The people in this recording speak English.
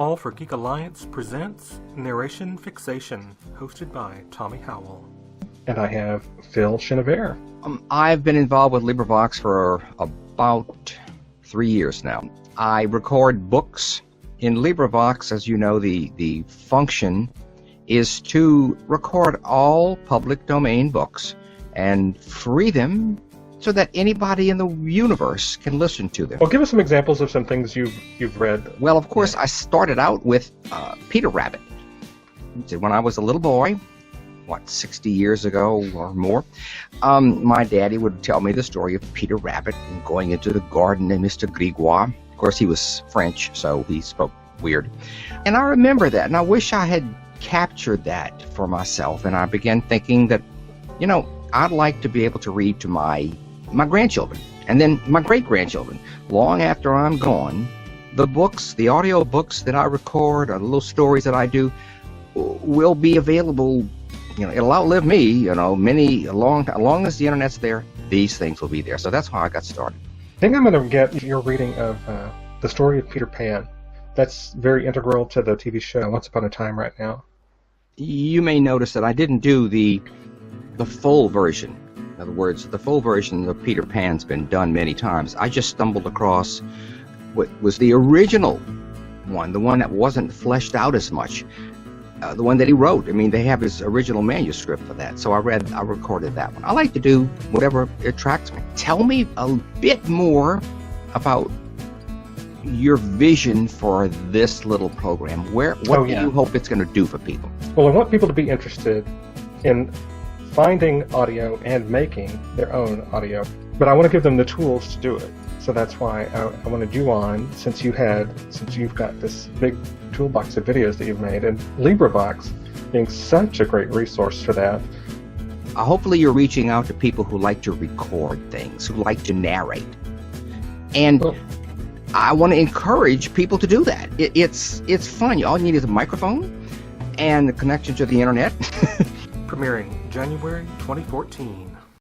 All for Geek Alliance presents Narration Fixation, hosted by Tommy Howell. And I have Phil Chenevert. I've been involved with LibriVox for about 3 years now. I record books. In LibriVox, as you know, the function is to record all public domain books and free them so that anybody in the universe can listen to them. Well, give us some examples of some things you've read. Well, of course, I started out with Peter Rabbit. When I was a little boy, 60 years ago or more, my daddy would tell me the story of Peter Rabbit and going into the garden and Mr. Grégoire. Of course, he was French, so he spoke weird. And I remember that, and I wish I had captured that for myself. And I began thinking that, I'd like to be able to read to my grandchildren, and then my great-grandchildren. Long after I'm gone, the books, the audio books that I record, or the little stories that I do, will be available. It'll outlive me, long as the internet's there, these things will be there. So that's how I got started. I think I'm going to get your reading of the story of Peter Pan. That's very integral to the TV show Once Upon a Time right now. You may notice that I didn't do the full version. In other words, the full version of Peter Pan's been done many times. I just stumbled across what was the original one, the one that wasn't fleshed out as much, the one that he wrote. They have his original manuscript for that, so I recorded that one. I like to do whatever attracts me. Tell me a bit more about your vision for this little program. What do you hope it's going to do for people? Well, I want people to be interested in finding audio and making their own audio, but I want to give them the tools to do it. So that's why I wanted you on, since you've got this big toolbox of videos that you've made, and LibriVox being such a great resource for that. Hopefully you're reaching out to people who like to record things, who like to narrate. And I want to encourage people to do that. It's fun. All you need is a microphone and a connection to the internet. Premiering January 2014.